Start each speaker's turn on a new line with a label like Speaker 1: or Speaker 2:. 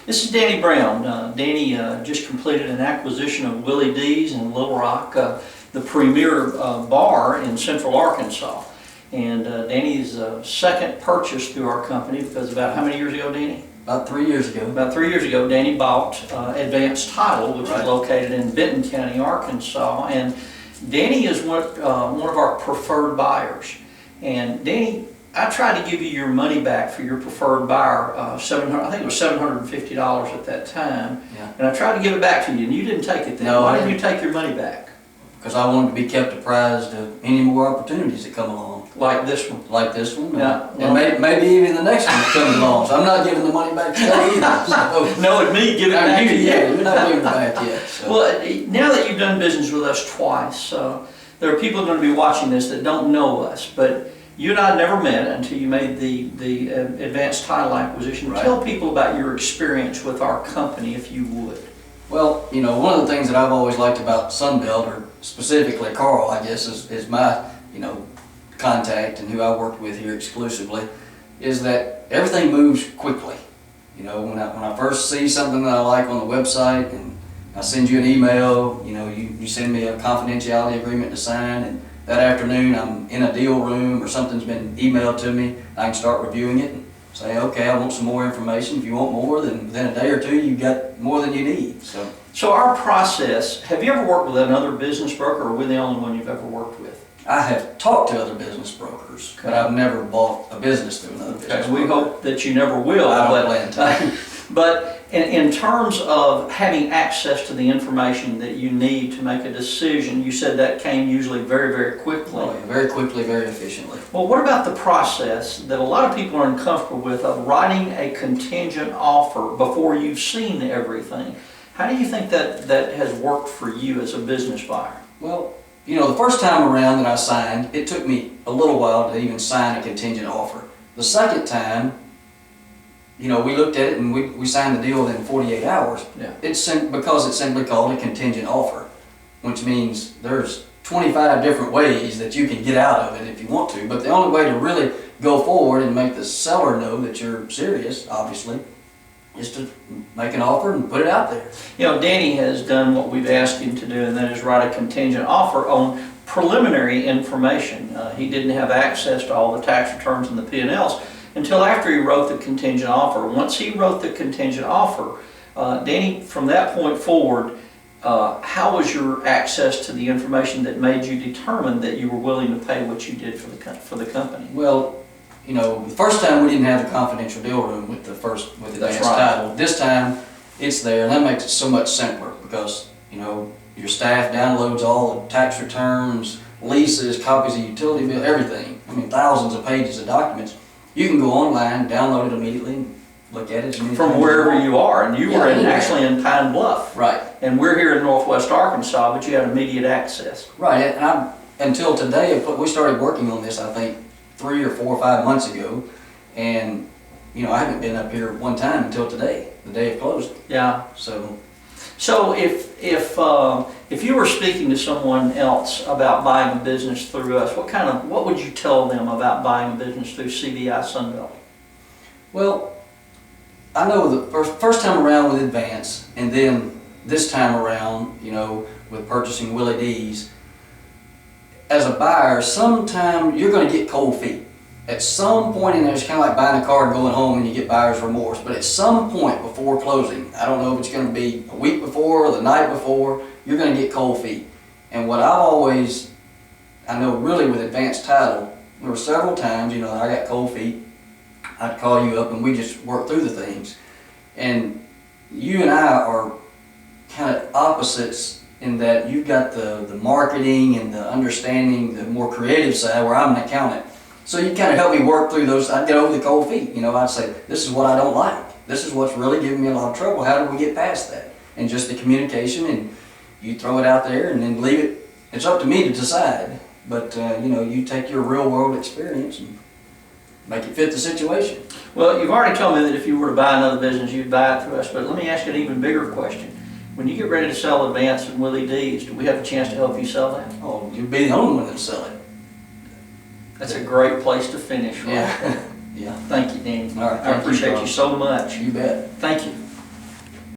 Speaker 1: This is Danny Brown. Danny just completed an acquisition of Willie D's in Little Rock, the premier bar in Central Arkansas. And Danny's second purchase through our company, because about how many years ago, Danny?
Speaker 2: About 3 years ago.
Speaker 1: About 3 years ago, Danny bought Advanced Title, which
Speaker 2: Right.
Speaker 1: is located in Benton County, Arkansas. And Danny is one of our preferred buyers. And Danny, I tried to give you your money back for your preferred buyer, I think it was $750 at that time.
Speaker 2: Yeah.
Speaker 1: And I tried to give it back to you, and you didn't take it then.
Speaker 2: No,
Speaker 1: Why didn't you take your money back?
Speaker 2: Because I wanted to be kept apprised of any more opportunities that come along.
Speaker 1: Like this one?
Speaker 2: Like this one.
Speaker 1: Yeah.
Speaker 2: And maybe even the next one that comes along. So I'm not giving the money back to you either. So,
Speaker 1: No, and me, give it back to you.
Speaker 2: Yeah, you're not giving it back yet. So.
Speaker 1: Well, now that you've done business with us twice, there are people going to be watching this that don't know us, but you and I never met until you made the Advanced Title acquisition.
Speaker 2: Right.
Speaker 1: Tell people about your experience with our company, if you would.
Speaker 2: Well, you know, one of the things that I've always liked about Sunbelt, or specifically Carl, I guess, is my, contact and who I worked with here exclusively, is that everything moves quickly. You know, when I first see something that I like on the website and I send you an email, you send me a confidentiality agreement to sign, and that afternoon I'm in a deal room or something's been emailed to me, I can start reviewing it and say, okay, I want some more information. If you want more, then within a day or two you've got more than you need.
Speaker 1: So our process, have you ever worked with another business broker, or we're the only one you've ever worked with?
Speaker 2: I have talked to other business brokers, but I've never bought a business through another business broker.
Speaker 1: We hope that you never will.
Speaker 2: I don't plan to.
Speaker 1: But in terms of having access to the information that you need to make a decision, you said that came usually very, very quickly.
Speaker 2: Oh, yeah, very quickly, very efficiently.
Speaker 1: Well, what about the process that a lot of people are uncomfortable with of writing a contingent offer before you've seen everything? How do you think that has worked for you as a business buyer?
Speaker 2: Well, the first time around that I signed, it took me a little while to even sign a contingent offer. The second time, we looked at it and we signed the deal within 48 hours.
Speaker 1: Yeah.
Speaker 2: Because it's simply called a contingent offer, which means there's 25 different ways that you can get out of it if you want to, but the only way to really go forward and make the seller know that you're serious, obviously, is to make an offer and put it out there.
Speaker 1: Danny has done what we've asked him to do, and that is write a contingent offer on preliminary information. He didn't have access to all the tax returns and the P&Ls until after he wrote the contingent offer. Once he wrote the contingent offer, Danny, from that point forward, how was your access to the information that made you determine that you were willing to pay what you did for the company?
Speaker 2: Well, the first time we didn't have the confidential deal room with Advanced Title. This time it's there, and that makes it so much simpler because your staff downloads all the tax returns, leases, copies of utility bill, everything. Thousands of pages of documents. You can go online, download it immediately, and look at it
Speaker 1: from wherever you are, and you were actually in Pine Bluff,
Speaker 2: right?
Speaker 1: And we're here in Northwest Arkansas, but you had immediate access,
Speaker 2: right? And until today, we started working on this, I think 3 or 4 or 5 months ago, and I haven't been up here one time until today, the day of closing.
Speaker 1: Yeah. So if you were speaking to someone else about buying a business through us, what would you tell them about buying a business through CBI-Sunbelt?
Speaker 2: Well, I know the first time around with Advance, and then this time around, with purchasing Willie D's, as a buyer, sometime you're going to get cold feet. At some point in there, it's kind of like buying a car and going home and you get buyer's remorse. But at some point before closing, I don't know if it's going to be a week before or the night before, you're going to get cold feet. And what I know really with Advanced Title, there were several times, I got cold feet. I'd call you up and we just work through the things. And you and I are kind of opposites in that you've got the marketing and the understanding, the more creative side, where I'm an accountant. So you kind of help me work through those. I'd get over the cold feet. I'd say, this is what I don't like. This is what's really giving me a lot of trouble. How do we get past that? And just the communication, and you throw it out there and then leave it. It's up to me to decide. But, you take your real world experience and make it fit the situation.
Speaker 1: Well, you've already told me that if you were to buy another business, you'd buy it through us. But let me ask you an even bigger question. When you get ready to sell Advance and Willie D's, do we have a chance to help you sell that?
Speaker 2: Oh, you'd be the only one that'll sell it.
Speaker 1: That's a great place to finish. Right?
Speaker 2: Yeah. Yeah.
Speaker 1: Thank you, Danny.
Speaker 2: All right,
Speaker 1: I
Speaker 2: thank you,
Speaker 1: appreciate
Speaker 2: Carl.
Speaker 1: you so much.
Speaker 2: You bet.
Speaker 1: Thank you.